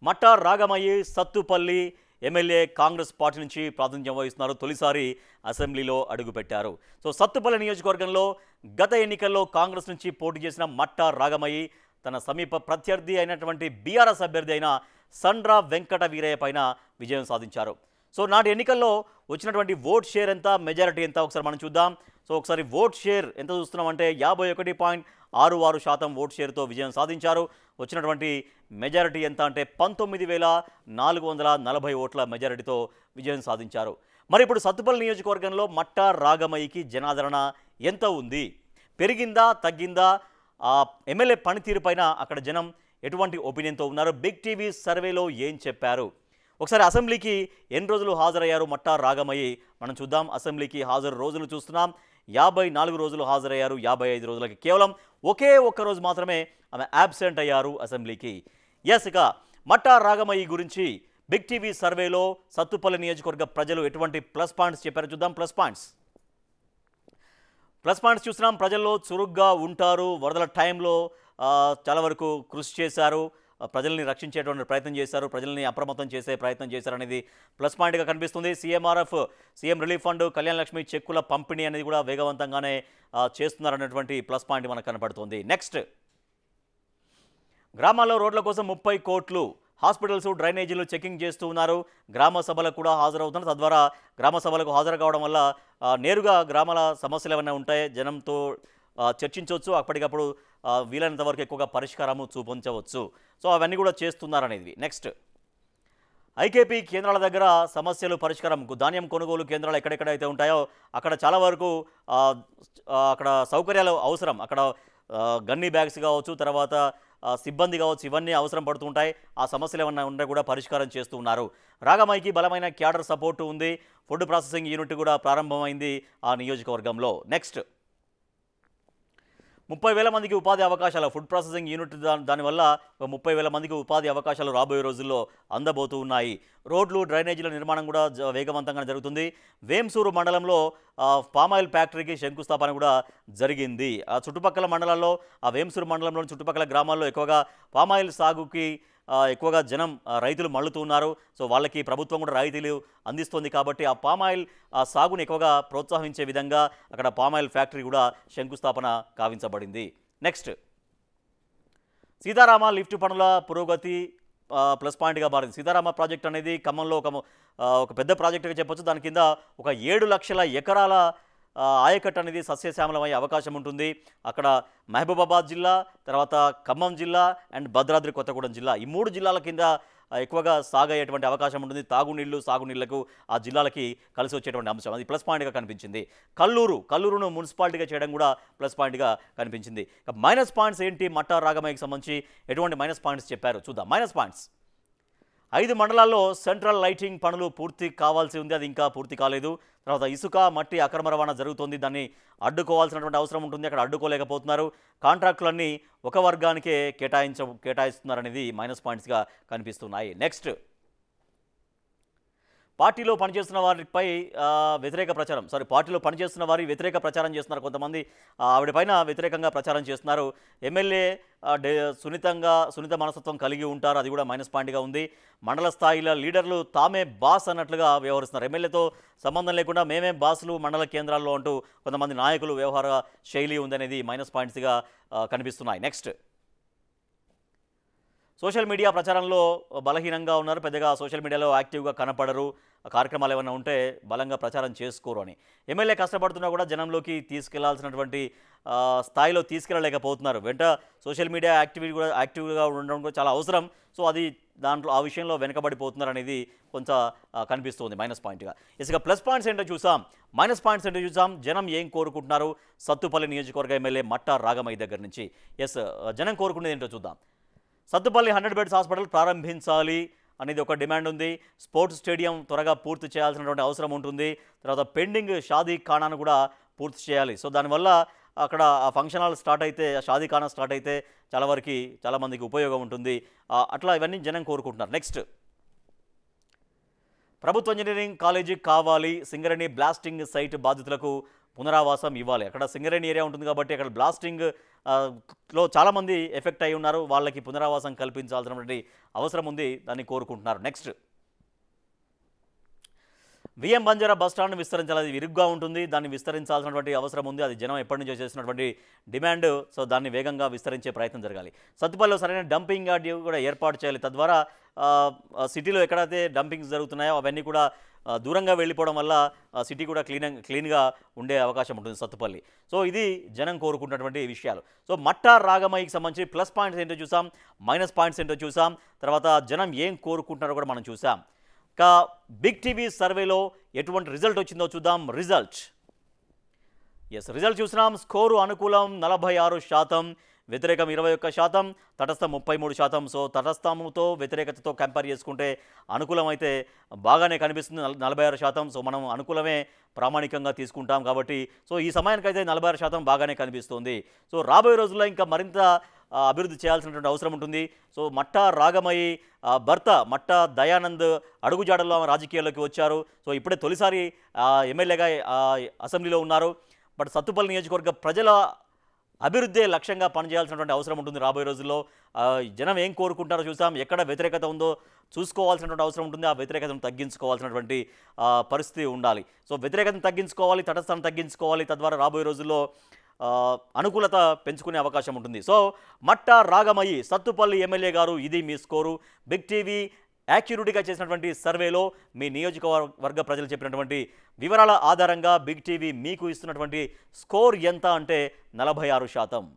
మట్టా Ragamayi Sathupalli MLA Congress party నుంచి ప్రాతినిధ్యం వహిస్తున్నారు. తొలిసారి అసెంబ్లీలో అడుగుపెట్టారు. సో సత్తుపల్లి నియోజకవర్గంలో గత ఎన్నికల్లో కాంగ్రెస్ నుంచి పోటీ చేసిన మట్టా రాగమయ్యి తన సమీప ప్రత్యర్థి అయినటువంటి బీఆర్ఎస్ అభ్యర్థి అయిన సండ్ర వెంకట వీరయ్య పైన విజయం సాధించారు. సో నాటి ఎన్నికల్లో వచ్చినటువంటి ఓట్ షేర్ ఎంత, మెజారిటీ ఎంత ఒకసారి మనం చూద్దాం. సో ఒకసారి ఓట్ షేర్ ఎంత చూస్తున్నామంటే 51.66% ఓట్ షేర్తో విజయం సాధించారు. వచ్చినటువంటి మెజారిటీ ఎంత అంటే 19,440 ఓట్ల మెజారిటీతో విజయం సాధించారు. మరి ఇప్పుడు సత్తుపల్లి నియోజకవర్గంలో మట్టా రాగమయ్యకి జనాదరణ ఎంత ఉంది, పెరిగిందా తగ్గిందా, ఎమ్మెల్యే పనితీరు పైన అక్కడ జనం ఎటువంటి ఒపీనియన్తో ఉన్నారు, బిగ్ టీవీ సర్వేలో ఏం చెప్పారు, ఒకసారి అసెంబ్లీకి ఎన్ని రోజులు హాజరయ్యారు మట్టా రాగమయ్యి మనం చూద్దాం. అసెంబ్లీకి హాజరు రోజులు చూస్తున్నాం, 54 రోజులు హాజరయ్యారు. 55 రోజులకి కేవలం ఒకే ఒక్క రోజు మాత్రమే ఆమె యాబ్సెంట్ అయ్యారు అసెంబ్లీకి. ఇక మట్టా రాగమయ్యి గురించి బిగ్ టీవీ సర్వేలో సత్తుపల్లి నియోజకవర్గ ప్రజలు ఎటువంటి ప్లస్ పాయింట్స్ చెప్పారో చూద్దాం. ప్లస్ పాయింట్స్ చూస్తున్నాం. ప్రజల్లో చురుగ్గా ఉంటారు, వరదల టైంలో చాలా వరకు కృషి చేశారు, ప్రజల్ని రక్షించేటువంటి ప్రయత్నం చేశారు, ప్రజల్ని అప్రమత్తం చేసే ప్రయత్నం చేశారు అనేది ప్లస్ పాయింట్గా కనిపిస్తుంది. CM relief fund, Kalyana Lakshmi చెక్కుల పంపిణీ అనేది కూడా వేగవంతంగానే చేస్తున్నారనేటువంటి ప్లస్ పాయింట్ మనకు కనపడుతుంది. నెక్స్ట్, గ్రామాల్లో రోడ్ల కోసం 30 కోట్లు, హాస్పిటల్స్ డ్రైనేజీలు చెకింగ్ చేస్తూ ఉన్నారు. గ్రామ సభలకు కూడా హాజరవుతున్నారు. తద్వారా గ్రామ సభలకు హాజరు కావడం వల్ల నేరుగా గ్రామాల సమస్యలు ఏమైనా ఉంటాయి జనంతో చర్చించవచ్చు, అప్పటికప్పుడు వీలైనంత వరకు ఎక్కువగా పరిష్కారము చూపించవచ్చు. సో అవన్నీ కూడా చేస్తున్నారనేది. నెక్స్ట్, ఐకేపీ కేంద్రాల దగ్గర సమస్యలు పరిష్కారం, ధాన్యం కొనుగోలు కేంద్రాలు ఎక్కడెక్కడైతే ఉంటాయో అక్కడ చాలా వరకు అక్కడ సౌకర్యాలు అవసరం. అక్కడ గన్నీ బ్యాగ్స్ కావచ్చు, తర్వాత సిబ్బంది కావచ్చు, ఇవన్నీ అవసరం పడుతుంటాయి. ఆ సమస్యలు ఏమన్నా ఉంటే కూడా పరిష్కారం చేస్తూ ఉన్నారు. రాగమయ్యకి బలమైన క్యాడర్ సపోర్టు ఉంది. ఫుడ్ ప్రాసెసింగ్ యూనిట్ కూడా ప్రారంభమైంది ఆ నియోజకవర్గంలో. నెక్స్ట్, 30,000 మందికి ఉపాధి అవకాశాలు, ఫుడ్ ప్రాసెసింగ్ యూనిట్ దానివల్ల 30,000 మందికి ఉపాధి అవకాశాలు రాబోయే రోజుల్లో అందబోతూ ఉన్నాయి. రోడ్లు, డ్రైనేజీల నిర్మాణం కూడా వేగవంతంగా జరుగుతుంది. వేంసూరు మండలంలో పామాయిల్ ఫ్యాక్టరీకి శంకుస్థాపన కూడా జరిగింది. ఆ చుట్టుపక్కల మండలాల్లో, ఆ వేంసూరు మండలంలోని చుట్టుపక్కల గ్రామాల్లో ఎక్కువగా పామాయిల్ సాగుకి ఎక్కువగా జనం రైతులు మళ్ళుతూ ఉన్నారు. సో వాళ్ళకి ప్రభుత్వం కూడా రాయితీలు అందిస్తుంది కాబట్టి ఆ పామాయిల్ సాగుని ఎక్కువగా ప్రోత్సహించే విధంగా అక్కడ పామాయిల్ ఫ్యాక్టరీ కూడా శంకుస్థాపన కావించబడింది. నెక్స్ట్, సీతారామ లిఫ్ట్ పనుల పురోగతి ప్లస్ పాయింట్గా మారింది. సీతారామ ప్రాజెక్ట్ అనేది ఖమ్మంలో ఒక పెద్ద ప్రాజెక్టుగా చెప్పొచ్చు. దాని కింద ఒక 7 లక్షల ఎకరాల ఆయకట్టు అనేది సస్యశ్యామలమయ్యే అవకాశం ఉంటుంది. అక్కడ మహబూబాబాద్ జిల్లా, తర్వాత ఖమ్మం జిల్లా అండ్ భద్రాద్రి కొత్తగూడెం జిల్లా, ఈ 3 జిల్లాల కింద ఎక్కువగా సాగయ్యేటువంటి అవకాశం ఉంటుంది. తాగునీళ్లు, సాగునీళ్లకు ఆ జిల్లాలకి కలిసి వచ్చేటువంటి అంశం, అది ప్లస్ పాయింట్గా కనిపించింది. కల్లూరును మున్సిపాలిటీగా చేయడం కూడా ప్లస్ పాయింట్గా కనిపించింది. మైనస్ పాయింట్స్ ఏంటి, మట్టా రాగమయ్యకి సంబంధించి ఎటువంటి మైనస్ పాయింట్స్ చెప్పారు చూద్దాం. మైనస్ పాయింట్స్, 5 మండలాల్లో సెంట్రల్ లైటింగ్ పనులు పూర్తి కావాల్సి ఉంది, అది ఇంకా పూర్తి కాలేదు. తర్వాత ఇసుక, మట్టి అక్రమ రవాణా జరుగుతుంది, దాన్ని అడ్డుకోవాల్సినటువంటి అవసరం ఉంటుంది, అక్కడ అడ్డుకోలేకపోతున్నారు. కాంట్రాక్టులన్నీ ఒక వర్గానికే కేటాయిస్తున్నారనేది మైనస్ పాయింట్స్గా కనిపిస్తున్నాయి. నెక్స్ట్, పార్టీలో పనిచేస్తున్న వారిపై పార్టీలో పనిచేస్తున్న వారి వ్యతిరేక ప్రచారం చేస్తున్నారు. కొంతమంది ఆవిడపైన వ్యతిరేకంగా ప్రచారం చేస్తున్నారు. ఎమ్మెల్యే సున్నిత మనస్తత్వం కలిగి ఉంటారు, అది కూడా మైనస్ పాయింట్గా ఉంది. మండల స్థాయిలో లీడర్లు తామే బాస్ అన్నట్లుగా వ్యవహరిస్తున్నారు. ఎమ్మెల్యేతో సంబంధం లేకుండా మేమే బాసులు మండల కేంద్రాల్లో అంటూ కొంతమంది నాయకులు వ్యవహార శైలి ఉందనేది మైనస్ పాయింట్స్గా కనిపిస్తున్నాయి. నెక్స్ట్, సోషల్ మీడియా ప్రచారంలో బలహీనంగా ఉన్నారు, పెద్దగా సోషల్ మీడియాలో యాక్టివ్గా కనపడరు, కార్యక్రమాలు ఏమైనా ఉంటే బలంగా ప్రచారం చేసుకోరు అని. ఎమ్మెల్యే కష్టపడుతున్నా కూడా జనంలోకి తీసుకెళ్లాల్సినటువంటి స్థాయిలో తీసుకెళ్ళలేకపోతున్నారు. వెంట సోషల్ మీడియా యాక్టివ్గా ఉండడం కూడా చాలా అవసరం. సో అది దాంట్లో ఆ విషయంలో వెనకబడిపోతున్నారు అనేది కొంత కనిపిస్తుంది మైనస్ పాయింట్గా. ఇసుక ప్లస్ పాయింట్స్ ఏంటో చూసాం, మైనస్ పాయింట్స్ ఏంటో చూసాం. జనం ఏం కోరుకుంటున్నారు సత్తుపల్లి నియోజకవర్గ ఎమ్మెల్యే మట్టా రాగమయ్య దగ్గర నుంచి. జనం కోరుకునేది ఏంటో చూద్దాం. సత్తుపల్లి 100 బెడ్స్ హాస్పిటల్ ప్రారంభించాలి అనేది ఒక డిమాండ్ ఉంది. స్పోర్ట్స్ స్టేడియం త్వరగా పూర్తి చేయాల్సినటువంటి అవసరం ఉంటుంది. తర్వాత పెండింగ్ షాదీ ఖానాను కూడా పూర్తి చేయాలి. సో దానివల్ల అక్కడ ఆ ఫంక్షన్ హాల్ స్టార్ట్ అయితే, షాదీ ఖానా స్టార్ట్ అయితే చాలా మందికి ఉపయోగం ఉంటుంది. అట్లా ఇవన్నీ జనం కోరుకుంటున్నారు. నెక్స్ట్, ప్రభుత్వ ఇంజనీరింగ్ కాలేజీ కావాలి, సింగరేణి బ్లాస్టింగ్ సైట్ బాధితులకు పునరావాసం ఇవ్వాలి. అక్కడ సింగరేణి ఏరియా ఉంటుంది కాబట్టి అక్కడ బ్లాస్టింగ్ లో చాలామంది ఎఫెక్ట్ అయి ఉన్నారు. వాళ్ళకి పునరావాసం కల్పించాల్సినటువంటి అవసరం ఉంది, దాన్ని కోరుకుంటున్నారు. Next, VM Banjara bus stand విస్తరించాలి. అది ఇరుగ్గా ఉంటుంది, దాన్ని విస్తరించాల్సినటువంటి అవసరం ఉంది. అది జనం ఎప్పటి నుంచో చేసినటువంటి డిమాండ్. సో దాన్ని వేగంగా విస్తరించే ప్రయత్నం జరగాలి. సత్తుపల్లిలో సరైన డంపింగ్ యార్డ్ కూడా ఏర్పాటు చేయాలి. తద్వారా సిటీలో ఎక్కడైతే డంపింగ్స్ జరుగుతున్నాయో అవన్నీ కూడా దూరంగా వెళ్ళిపోవడం వల్ల సిటీ కూడా క్లీన్గా ఉండే అవకాశం ఉంటుంది సత్తుపల్లి. సో ఇది జనం కోరుకుంటున్నటువంటి విషయాలు. సో మట్టా రాగమయ్యకి సంబంధించి ప్లస్ పాయింట్స్ ఏంటో చూసాం, మైనస్ పాయింట్స్ ఏంటో చూసాం, తర్వాత జనం ఏం కోరుకుంటున్నారో కూడా మనం చూసాం. ఇక బిగ్ టీవీ సర్వేలో ఎటువంటి రిజల్ట్ వచ్చిందో చూద్దాం. రిజల్ట్ చూసినాం. స్కోరు అనుకూలం 46%, వ్యతిరేకం 21%, తటస్థం 33%. సో తటస్థంతో వ్యతిరేకతతో కంపేర్ చేసుకుంటే అనుకూలం అయితే బాగానే కనిపిస్తుంది, 46%. సో మనం అనుకూలమే ప్రామాణికంగా తీసుకుంటాం కాబట్టి సో ఈ సమయానికైతే 46% బాగానే కనిపిస్తుంది. సో రాబోయే రోజుల్లో ఇంకా మరింత అభివృద్ధి చేయాల్సినటువంటి అవసరం ఉంటుంది. సో మట్టా రాగమయ్యి భర్త మట్టా దయానంద్ అడుగుజాడల్లో రాజకీయాల్లోకి వచ్చారు. సో ఇప్పుడే తొలిసారి ఎమ్మెల్యేగా అసెంబ్లీలో ఉన్నారు. బట్ సత్తుపల్లి నియోజకవర్గ ప్రజల అభివృద్ధి లక్ష్యంగా పనిచేయాల్సినటువంటి అవసరం ఉంటుంది రాబోయే రోజుల్లో. జనం ఏం కోరుకుంటారో చూసాం. ఎక్కడ వ్యతిరేకత ఉందో చూసుకోవాల్సినటువంటి అవసరం ఉంటుంది. ఆ వ్యతిరేకతను తగ్గించుకోవాల్సినటువంటి పరిస్థితి ఉండాలి. సో వ్యతిరేకతను తగ్గించుకోవాలి, తటస్థాన్ని తగ్గించుకోవాలి. తద్వారా రాబోయే రోజుల్లో అనుకూలత పెంచుకునే అవకాశం ఉంటుంది. సో మట్టా రాగమయ్యి సత్తుపల్లి ఎమ్మెల్యే గారు, ఇది మీ స్కోరు. బిగ్ టీవీ యాక్యురేట్గా చేసినటువంటి సర్వేలో మీ నియోజకవర్గ ప్రజలు చెప్పినటువంటి వివరాల ఆధారంగా బిగ్ టీవీ మీకు ఇస్తున్నటువంటి స్కోర్ ఎంత అంటే 46%.